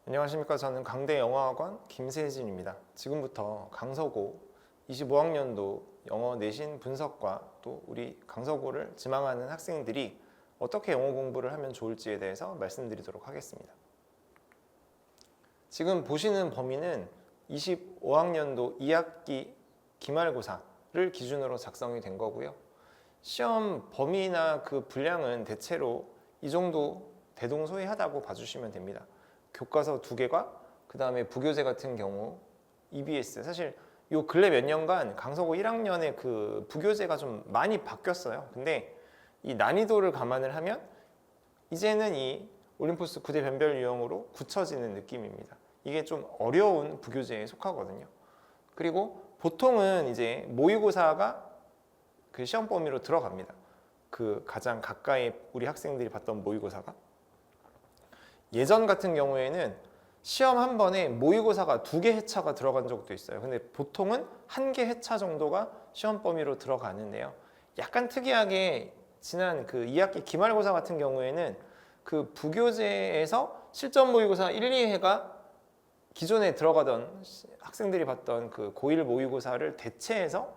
안녕하십니까. 저는 강대 영어학원 김세진입니다. 지금부터 강서고 25학년도 영어 내신 분석과 또 우리 강서고를 지망하는 학생들이 어떻게 영어 공부를 하면 좋을지에 대해서 말씀드리도록 하겠습니다. 지금 보시는 범위는 25학년도 2학기 기말고사를 기준으로 작성이 된 거고요. 시험 범위나 그 분량은 대체로 이 정도 대동소이하다고 봐주시면 됩니다. 교과서 2개과 그 다음에 부교재 같은 경우 EBS, 사실 요 근래 몇 년간 강서고 1학년의 그 부교재가 좀 많이 바뀌었어요. 근데 이 난이도를 감안을 하면 이제는 이 올림포스 9대 변별 유형으로 굳혀지는 느낌입니다. 이게 좀 어려운 부교재에 속하거든요. 그리고 보통은 이제 모의고사가 그 시험 범위로 들어갑니다. 그 가장 가까이 우리 학생들이 봤던 모의고사가. 예전 같은 경우에는 시험 한 번에 모의고사가 2개 회차가 들어간 적도 있어요. 근데 보통은 1개 회차 정도가 시험 범위로 들어가는데요. 약간 특이하게 지난 그 2학기 기말고사 같은 경우에는 그 부교재에서 실전 모의고사 1, 2회가 기존에 들어가던 학생들이 봤던 그 고1 모의고사를 대체해서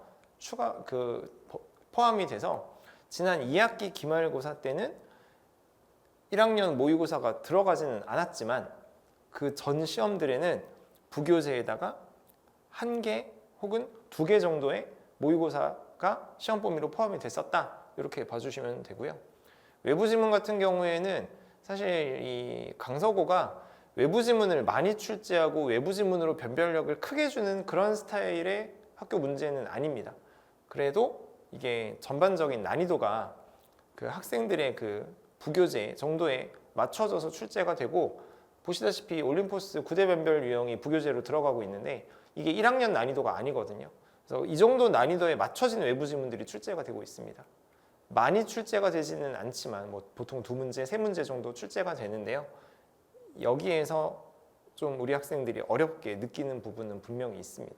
포함이 돼서 지난 2학기 기말고사 때는 1학년 모의고사가 들어가지는 않았지만 그 전 시험들에는 부교재에다가 1개 혹은 2개 정도의 모의고사가 시험 범위로 포함이 됐었다, 이렇게 봐주시면 되고요. 외부 지문 같은 경우에는 사실 이 강서고가 외부 지문을 많이 출제하고 외부 지문으로 변별력을 크게 주는 그런 스타일의 학교 문제는 아닙니다. 그래도 이게 전반적인 난이도가 그 학생들의 그 부교재 정도에 맞춰져서 출제가 되고, 보시다시피 올림포스 9대 변별 유형이 부교재로 들어가고 있는데 이게 1학년 난이도가 아니거든요. 그래서 이 정도 난이도에 맞춰진 외부 지문들이 출제가 되고 있습니다. 많이 출제가 되지는 않지만 뭐 보통 2문제, 3문제 정도 출제가 되는데요. 여기에서 좀 우리 학생들이 어렵게 느끼는 부분은 분명히 있습니다.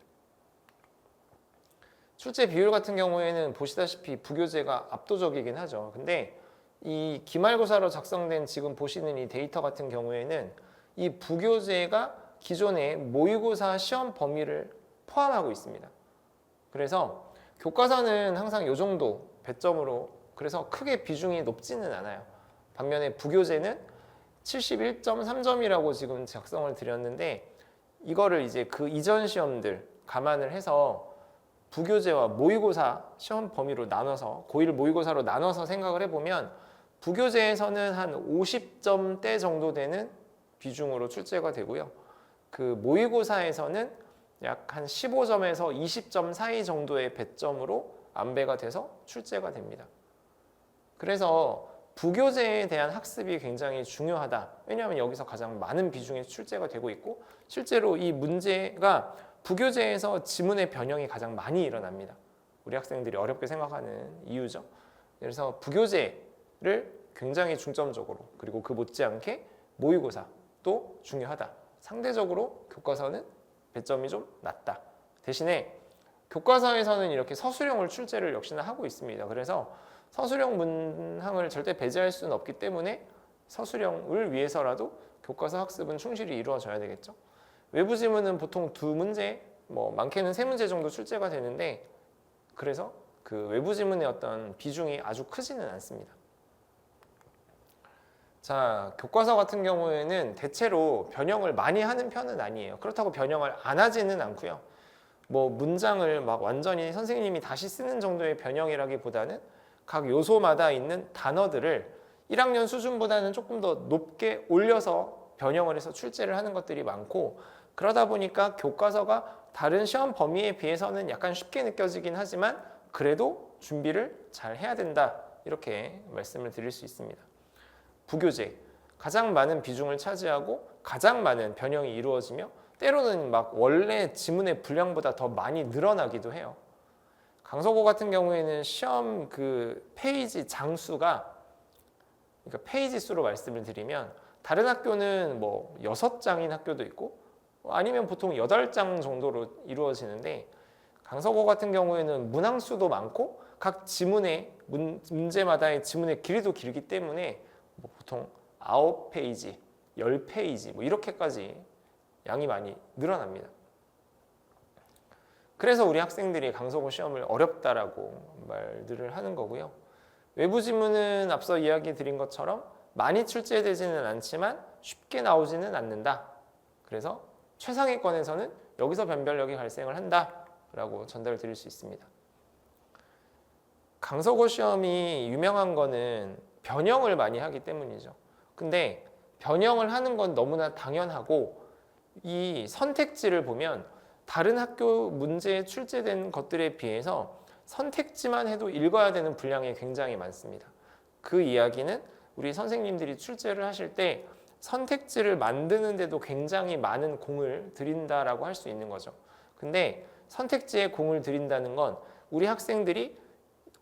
출제 비율 같은 경우에는 보시다시피 부교재가 압도적이긴 하죠. 근데 이 기말고사로 작성된 지금 보시는 이 데이터 같은 경우에는 이 부교재가 기존의 모의고사 시험 범위를 포함하고 있습니다. 그래서 교과서는 항상 이 정도 배점으로, 그래서 크게 비중이 높지는 않아요. 반면에 부교재는 71.3점이라고 지금 작성을 드렸는데, 이거를 이제 그 이전 시험들 감안을 해서 부교재와 모의고사 시험 범위로 나눠서, 고1 모의고사로 나눠서 생각을 해보면 부교재에서는 한 50점대 정도 되는 비중으로 출제가 되고요. 그 모의고사에서는 약 한 15점에서 20점 사이 정도의 배점으로 안배가 돼서 출제가 됩니다. 그래서 부교재에 대한 학습이 굉장히 중요하다. 왜냐하면 여기서 가장 많은 비중의 출제가 되고 있고, 실제로 이 문제가 부교재에서 지문의 변형이 가장 많이 일어납니다. 우리 학생들이 어렵게 생각하는 이유죠. 그래서 부교재를 굉장히 중점적으로, 그리고 그 못지않게 모의고사도 중요하다. 상대적으로 교과서는 배점이 좀 낮다. 대신에 교과서에서는 이렇게 서술형을 출제를 역시나 하고 있습니다. 그래서 서술형 문항을 절대 배제할 수는 없기 때문에 서술형을 위해서라도 교과서 학습은 충실히 이루어져야 되겠죠. 외부 지문은 보통 2문제, 뭐 많게는 3문제 정도 출제가 되는데, 그래서 그 외부 지문의 어떤 비중이 아주 크지는 않습니다. 자, 교과서 같은 경우에는 대체로 변형을 많이 하는 편은 아니에요. 그렇다고 변형을 안 하지는 않고요. 뭐 문장을 막 완전히 선생님이 다시 쓰는 정도의 변형이라기보다는 각 요소마다 있는 단어들을 1학년 수준보다는 조금 더 높게 올려서 변형을 해서 출제를 하는 것들이 많고, 그러다 보니까 교과서가 다른 시험 범위에 비해서는 약간 쉽게 느껴지긴 하지만 그래도 준비를 잘 해야 된다, 이렇게 말씀을 드릴 수 있습니다. 부교재, 가장 많은 비중을 차지하고 가장 많은 변형이 이루어지며 때로는 막 원래 지문의 분량보다 더 많이 늘어나기도 해요. 강서고 같은 경우에는 시험 그 페이지 장수가, 그러니까 페이지 수로 말씀을 드리면 다른 학교는 뭐 6장인 학교도 있고 아니면 보통 8장 정도로 이루어지는데, 강서고 같은 경우에는 문항 수도 많고 각 지문의 문제마다의 지문의 길이도 길기 때문에 뭐 보통 9페이지 10페이지 뭐 이렇게까지 양이 많이 늘어납니다. 그래서 우리 학생들이 강서구 시험을 어렵다라고 말들을 하는 거고요. 외부 지문은 앞서 이야기 드린 것처럼 많이 출제되지는 않지만 쉽게 나오지는 않는다. 그래서 최상위권에서는 여기서 변별력이 발생을 한다라고 전달을 드릴 수 있습니다. 강서구 시험이 유명한 거는 변형을 많이 하기 때문이죠. 근데 변형을 하는 건 너무나 당연하고 이 선택지를 보면 다른 학교 문제에 출제된 것들에 비해서 선택지만 해도 읽어야 되는 분량이 굉장히 많습니다. 그 이야기는 우리 선생님들이 출제를 하실 때 선택지를 만드는데도 굉장히 많은 공을 들인다라고 할 수 있는 거죠. 근데 선택지에 공을 들인다는 건 우리 학생들이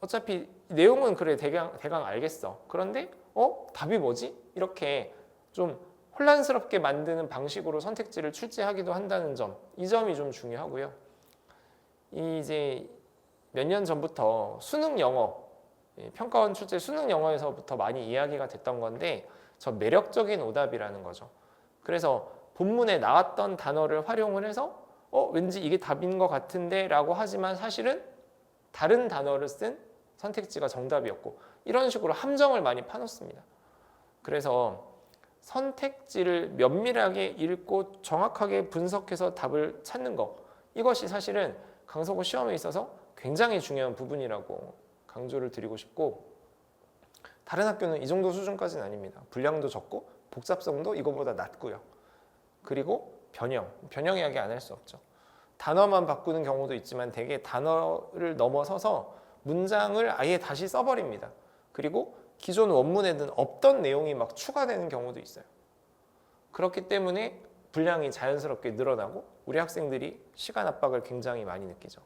어차피 내용은 그래 대강 알겠어. 그런데 답이 뭐지? 이렇게 좀 혼란스럽게 만드는 방식으로 선택지를 출제하기도 한다는 점, 이 점이 좀 중요하고요. 이제 몇 년 전부터 수능 영어, 평가원 출제 수능 영어에서부터 많이 이야기가 됐던 건데 저 매력적인 오답이라는 거죠. 그래서 본문에 나왔던 단어를 활용을 해서 왠지 이게 답인 것 같은데 라고 하지만 사실은 다른 단어를 쓴 선택지가 정답이었고 이런 식으로 함정을 많이 파놓습니다. 그래서 선택지를 면밀하게 읽고 정확하게 분석해서 답을 찾는 것, 이것이 사실은 강서구 시험에 있어서 굉장히 중요한 부분이라고 강조를 드리고 싶고, 다른 학교는 이 정도 수준까지는 아닙니다. 분량도 적고 복잡성도 이거보다 낮고요. 그리고 변형 이야기 안 할 수 없죠. 단어만 바꾸는 경우도 있지만 대개 단어를 넘어서서 문장을 아예 다시 써버립니다. 그리고 기존 원문에는 없던 내용이 막 추가되는 경우도 있어요. 그렇기 때문에 분량이 자연스럽게 늘어나고 우리 학생들이 시간 압박을 굉장히 많이 느끼죠.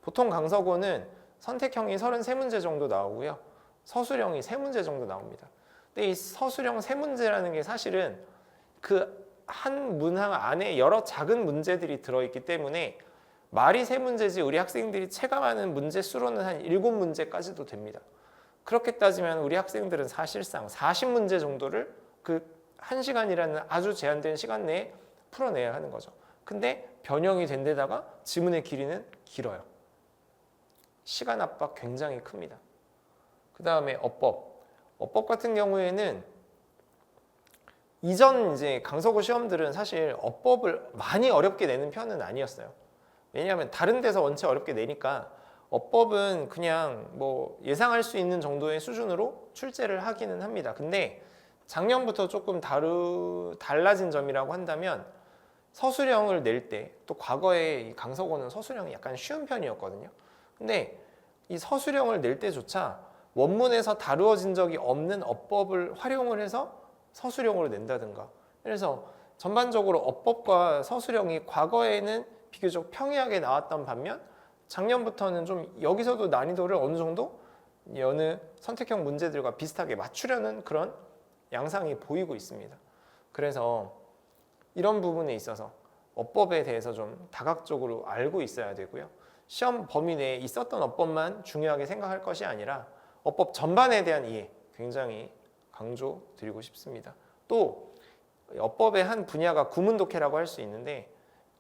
보통 강서구는 선택형이 33문제 정도 나오고요. 서술형이 3문제 정도 나옵니다. 근데 이 서술형 3문제라는 게 사실은 그 한 문항 안에 여러 작은 문제들이 들어있기 때문에 말이 3문제지 우리 학생들이 체감하는 문제 수로는 한 7문제까지도 됩니다. 그렇게 따지면 우리 학생들은 사실상 40문제 정도를 그 1시간이라는 아주 제한된 시간 내에 풀어내야 하는 거죠. 근데 변형이 된 데다가 지문의 길이는 길어요. 시간 압박 굉장히 큽니다. 그 다음에 어법 같은 경우에는 이전 이제 강서구 시험들은 사실 어법을 많이 어렵게 내는 편은 아니었어요. 왜냐하면 다른 데서 원체 어렵게 내니까 어법은 그냥 뭐 예상할 수 있는 정도의 수준으로 출제를 하기는 합니다. 근데 작년부터 조금 달라진 점이라고 한다면 서술형을 낼 때, 또 과거에 이 강서구는 서술형이 약간 쉬운 편이었거든요. 근데 이 서술형을 낼 때조차 원문에서 다루어진 적이 없는 어법을 활용을 해서 서술형으로 낸다든가, 그래서 전반적으로 어법과 서술형이 과거에는 비교적 평이하게 나왔던 반면 작년부터는 좀 여기서도 난이도를 어느 정도 여느 선택형 문제들과 비슷하게 맞추려는 그런 양상이 보이고 있습니다. 그래서 이런 부분에 있어서 어법에 대해서 좀 다각적으로 알고 있어야 되고요. 시험 범위 내에 있었던 어법만 중요하게 생각할 것이 아니라 어법 전반에 대한 이해 굉장히 강조드리고 싶습니다. 또 어법의 한 분야가 구문독해라고 할 수 있는데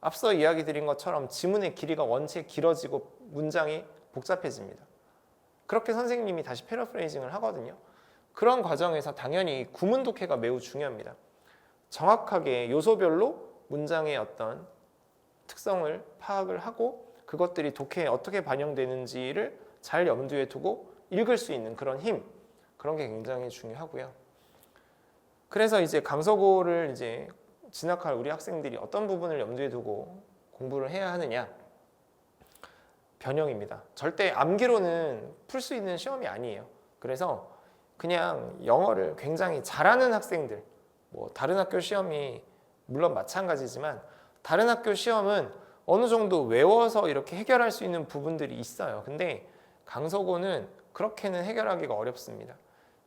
앞서 이야기 드린 것처럼 지문의 길이가 원체 길어지고 문장이 복잡해집니다. 그렇게 선생님이 다시 패러프레이징을 하거든요. 그런 과정에서 당연히 구문독해가 매우 중요합니다. 정확하게 요소별로 문장의 어떤 특성을 파악을 하고 그것들이 독해에 어떻게 반영되는지를 잘 염두에 두고 읽을 수 있는 그런 힘, 그런 게 굉장히 중요하고요. 그래서 이제 강서구를 이제 진학할 우리 학생들이 어떤 부분을 염두에 두고 공부를 해야 하느냐? 변형입니다. 절대 암기로는 풀 수 있는 시험이 아니에요. 그래서 그냥 영어를 굉장히 잘하는 학생들, 뭐 다른 학교 시험이 물론 마찬가지지만 다른 학교 시험은 어느 정도 외워서 이렇게 해결할 수 있는 부분들이 있어요. 근데 강서구는 그렇게는 해결하기가 어렵습니다.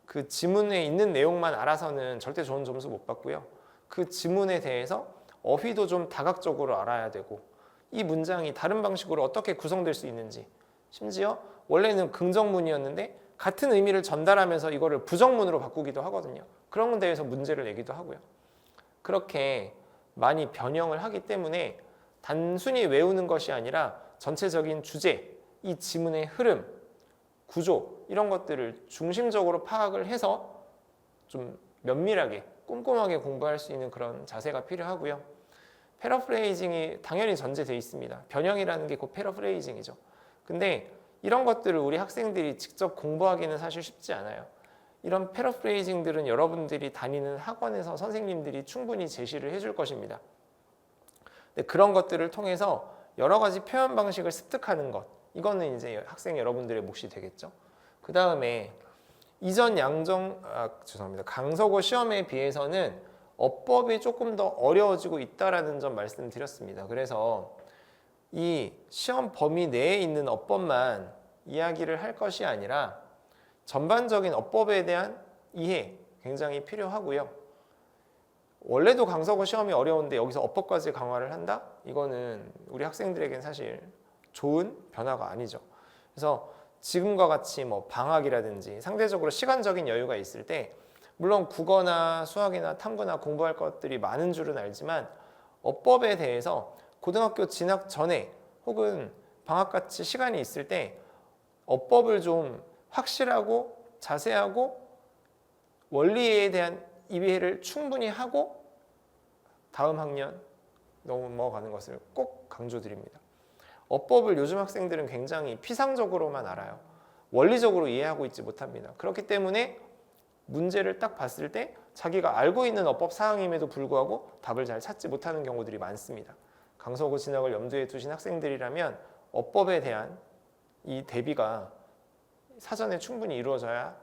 그 지문에 있는 내용만 알아서는 절대 좋은 점수 못 받고요. 그 지문에 대해서 어휘도 좀 다각적으로 알아야 되고 이 문장이 다른 방식으로 어떻게 구성될 수 있는지, 심지어 원래는 긍정문이었는데 같은 의미를 전달하면서 이거를 부정문으로 바꾸기도 하거든요. 그런 데에서 문제를 내기도 하고요. 그렇게 많이 변형을 하기 때문에 단순히 외우는 것이 아니라 전체적인 주제, 이 지문의 흐름, 구조 이런 것들을 중심적으로 파악을 해서 좀 면밀하게 꼼꼼하게 공부할 수 있는 그런 자세가 필요하고요. 패러프레이징이 당연히 전제되어 있습니다. 변형이라는 게 곧 패러프레이징이죠. 근데 이런 것들을 우리 학생들이 직접 공부하기는 사실 쉽지 않아요. 이런 패러프레이징들은 여러분들이 다니는 학원에서 선생님들이 충분히 제시를 해줄 것입니다. 근데 그런 것들을 통해서 여러 가지 표현 방식을 습득하는 것, 이거는 이제 학생 여러분들의 몫이 되겠죠. 그 다음에 이전 강서고 시험에 비해서는 어법이 조금 더 어려워지고 있다라는 점 말씀드렸습니다. 그래서 이 시험 범위 내에 있는 어법만 이야기를 할 것이 아니라 전반적인 어법에 대한 이해 굉장히 필요하고요. 원래도 강서구 시험이 어려운데 여기서 어법까지 강화를 한다? 이거는 우리 학생들에겐 사실 좋은 변화가 아니죠. 그래서 지금과 같이 뭐 방학이라든지 상대적으로 시간적인 여유가 있을 때 물론 국어나 수학이나 탐구나 공부할 것들이 많은 줄은 알지만 어법에 대해서 고등학교 진학 전에 혹은 방학같이 시간이 있을 때 어법을 좀 확실하고 자세하고 원리에 대한 이해를 충분히 하고 다음 학년 넘어가는 것을 꼭 강조드립니다. 어법을 요즘 학생들은 굉장히 피상적으로만 알아요. 원리적으로 이해하고 있지 못합니다. 그렇기 때문에 문제를 딱 봤을 때 자기가 알고 있는 어법 사항임에도 불구하고 답을 잘 찾지 못하는 경우들이 많습니다. 강서구 진학을 염두에 두신 학생들이라면 어법에 대한 이 대비가 사전에 충분히 이루어져야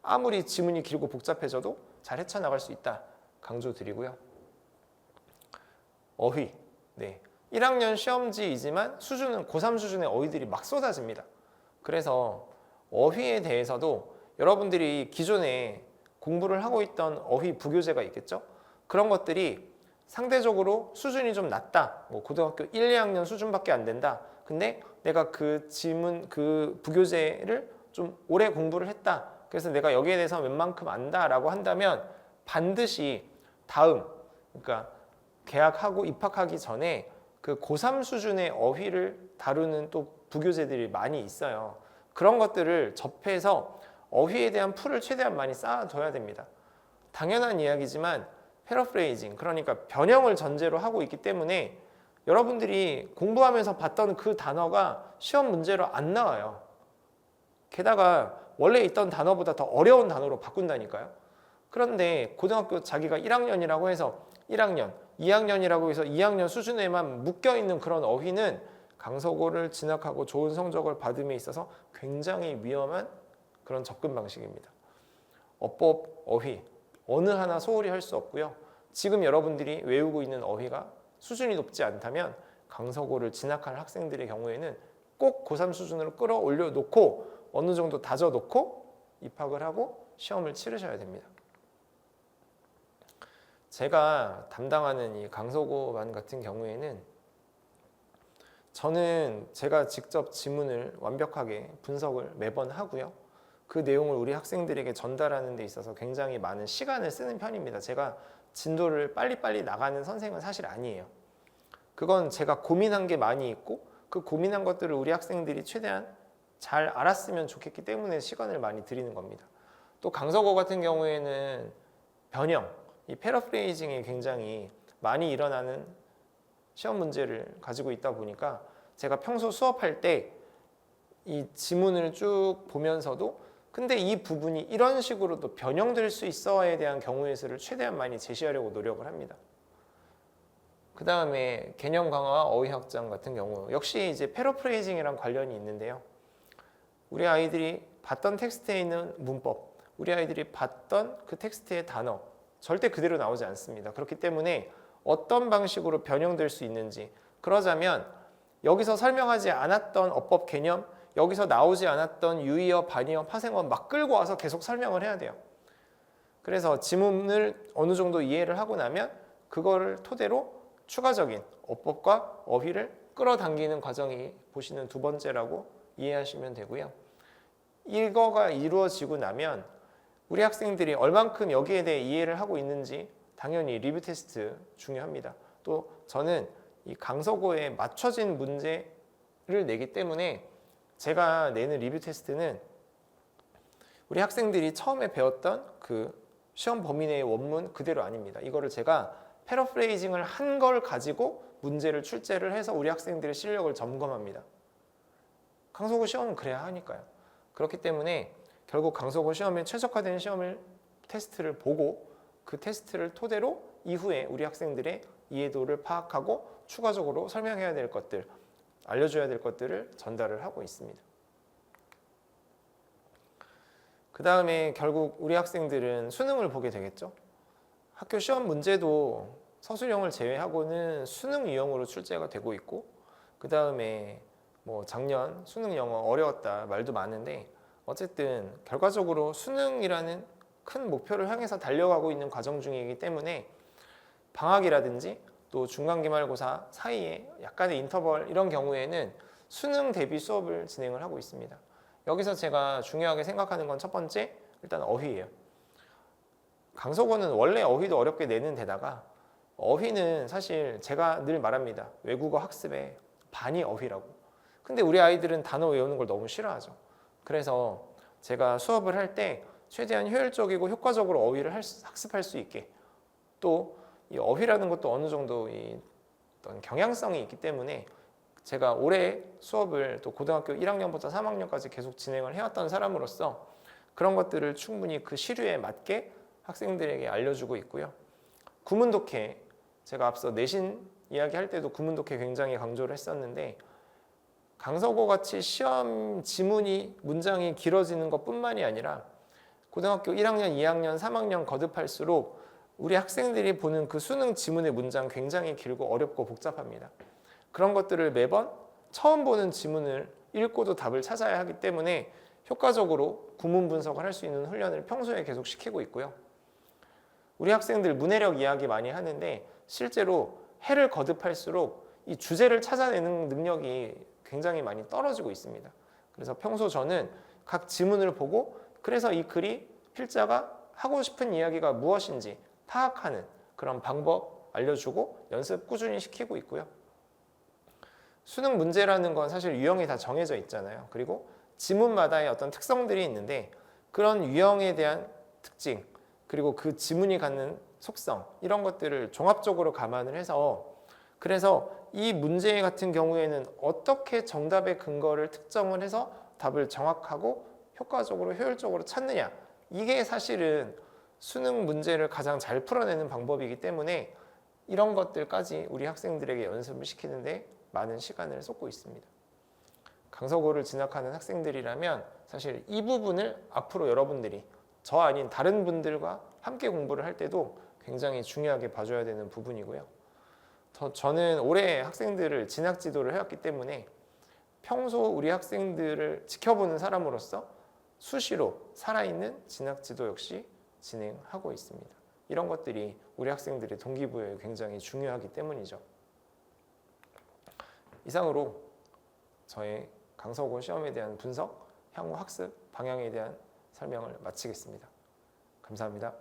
아무리 지문이 길고 복잡해져도 잘 헤쳐나갈 수 있다 강조드리고요. 어휘, 1학년 시험지이지만 수준은 고3 수준의 어휘들이 막 쏟아집니다. 그래서 어휘에 대해서도 여러분들이 기존에 공부를 하고 있던 어휘 부교재가 있겠죠? 그런 것들이 상대적으로 수준이 좀 낮다. 뭐 고등학교 1, 2학년 수준밖에 안 된다. 근데 내가 그 지문, 그 부교재를 좀 오래 공부를 했다. 그래서 내가 여기에 대해서 웬만큼 안다라고 한다면 반드시 다음, 그러니까 개학하고 입학하기 전에 그 고3 수준의 어휘를 다루는 또 부교재들이 많이 있어요. 그런 것들을 접해서 어휘에 대한 풀을 최대한 많이 쌓아둬야 됩니다. 당연한 이야기지만 패러프레이징, 그러니까 변형을 전제로 하고 있기 때문에 여러분들이 공부하면서 봤던 그 단어가 시험 문제로 안 나와요. 게다가 원래 있던 단어보다 더 어려운 단어로 바꾼다니까요. 그런데 고등학교 자기가 1학년이라고 해서 1학년, 2학년이라고 해서 2학년 수준에만 묶여있는 그런 어휘는 강서고를 진학하고 좋은 성적을 받음에 있어서 굉장히 위험한 그런 접근 방식입니다. 어법, 어휘 어느 하나 소홀히 할 수 없고요. 지금 여러분들이 외우고 있는 어휘가 수준이 높지 않다면 강서고를 진학할 학생들의 경우에는 꼭 고3 수준으로 끌어올려 놓고 어느 정도 다져 놓고 입학을 하고 시험을 치르셔야 됩니다. 제가 담당하는 이 강서고반 같은 경우에는 저는 제가 직접 지문을 완벽하게 분석을 매번 하고요. 그 내용을 우리 학생들에게 전달하는 데 있어서 굉장히 많은 시간을 쓰는 편입니다. 제가 진도를 빨리빨리 나가는 선생은 사실 아니에요. 그건 제가 고민한 게 많이 있고 그 고민한 것들을 우리 학생들이 최대한 잘 알았으면 좋겠기 때문에 시간을 많이 들이는 겁니다. 또 강서고 같은 경우에는 변형, 이 패러프레이징이 굉장히 많이 일어나는 시험 문제를 가지고 있다 보니까 제가 평소 수업할 때 이 지문을 쭉 보면서도 근데 이 부분이 이런 식으로도 변형될 수 있어에 대한 경우의 수를 최대한 많이 제시하려고 노력을 합니다. 그 다음에 개념 강화와 어휘 확장 같은 경우 역시 이제 패러프레이징이랑 관련이 있는데요. 우리 아이들이 봤던 텍스트에 있는 문법, 우리 아이들이 봤던 그 텍스트의 단어 절대 그대로 나오지 않습니다. 그렇기 때문에 어떤 방식으로 변형될 수 있는지, 그러자면 여기서 설명하지 않았던 어법 개념, 여기서 나오지 않았던 유의어, 반의어, 파생어 막 끌고 와서 계속 설명을 해야 돼요. 그래서 지문을 어느 정도 이해를 하고 나면 그거를 토대로 추가적인 어법과 어휘를 끌어당기는 과정이 보시는 두 번째라고 이해하시면 되고요. 이거가 이루어지고 나면 우리 학생들이 얼만큼 여기에 대해 이해를 하고 있는지 당연히 리뷰 테스트 중요합니다. 또 저는 이 강서고에 맞춰진 문제를 내기 때문에 제가 내는 리뷰 테스트는 우리 학생들이 처음에 배웠던 그 시험 범위 내의 원문 그대로 아닙니다. 이거를 제가 패러프레이징을 한 걸 가지고 문제를 출제를 해서 우리 학생들의 실력을 점검합니다. 강서구 시험은 그래야 하니까요. 그렇기 때문에 결국 강서구 시험에 최적화된 시험을 테스트를 보고 그 테스트를 토대로 이후에 우리 학생들의 이해도를 파악하고 추가적으로 설명해야 될 것들, 알려줘야 될 것들을 전달을 하고 있습니다. 그 다음에 결국 우리 학생들은 수능을 보게 되겠죠. 학교 시험 문제도 서술형을 제외하고는 수능 유형으로 출제가 되고 있고, 그 다음에 뭐 작년 수능 영어 어려웠다 말도 많은데, 어쨌든 결과적으로 수능이라는 큰 목표를 향해서 달려가고 있는 과정 중이기 때문에 방학이라든지 또 중간기말고사 사이에 약간의 인터벌 이런 경우에는 수능 대비 수업을 진행을 하고 있습니다. 여기서 제가 중요하게 생각하는 건 첫 번째, 일단 어휘예요. 강서고는 원래 어휘도 어렵게 내는 데다가 어휘는 사실 제가 늘 말합니다. 외국어 학습의 반이 어휘라고. 근데 우리 아이들은 단어 외우는 걸 너무 싫어하죠. 그래서 제가 수업을 할 때 최대한 효율적이고 효과적으로 어휘를 학습할 수 있게, 또 이 어휘라는 것도 어느 정도 어떤 경향성이 있기 때문에 제가 올해 수업을 또 고등학교 1학년부터 3학년까지 계속 진행을 해왔던 사람으로서 그런 것들을 충분히 그 시류에 맞게 학생들에게 알려주고 있고요. 구문독해, 제가 앞서 내신 이야기할 때도 구문독해 굉장히 강조를 했었는데, 강서고 같이 시험 지문이 문장이 길어지는 것뿐만이 아니라 고등학교 1학년, 2학년, 3학년 거듭할수록 우리 학생들이 보는 그 수능 지문의 문장 굉장히 길고 어렵고 복잡합니다. 그런 것들을 매번 처음 보는 지문을 읽고도 답을 찾아야 하기 때문에 효과적으로 구문 분석을 할 수 있는 훈련을 평소에 계속 시키고 있고요. 우리 학생들 문해력 이야기 많이 하는데 실제로 해를 거듭할수록 이 주제를 찾아내는 능력이 굉장히 많이 떨어지고 있습니다. 그래서 평소 저는 각 지문을 보고 그래서 이 글이 필자가 하고 싶은 이야기가 무엇인지 파악하는 그런 방법 알려주고 연습 꾸준히 시키고 있고요. 수능 문제라는 건 사실 유형이 다 정해져 있잖아요. 그리고 지문마다의 어떤 특성들이 있는데 그런 유형에 대한 특징, 그리고 그 지문이 갖는 속성, 이런 것들을 종합적으로 감안을 해서, 그래서 이 문제 같은 경우에는 어떻게 정답의 근거를 특정을 해서 답을 정확하고 효과적으로 효율적으로 찾느냐, 이게 사실은 수능 문제를 가장 잘 풀어내는 방법이기 때문에 이런 것들까지 우리 학생들에게 연습을 시키는데 많은 시간을 쏟고 있습니다. 강서고를 진학하는 학생들이라면 사실 이 부분을 앞으로 여러분들이 저 아닌 다른 분들과 함께 공부를 할 때도 굉장히 중요하게 봐줘야 되는 부분이고요. 저는 올해 학생들을 진학 지도를 해왔기 때문에 평소 우리 학생들을 지켜보는 사람으로서 수시로 살아있는 진학 지도 역시 진행하고 있습니다. 이런 것들이 우리 학생들의 동기부여에 굉장히 중요하기 때문이죠. 이상으로 저의 강서고 시험에 대한 분석, 향후 학습 방향에 대한 설명을 마치겠습니다. 감사합니다.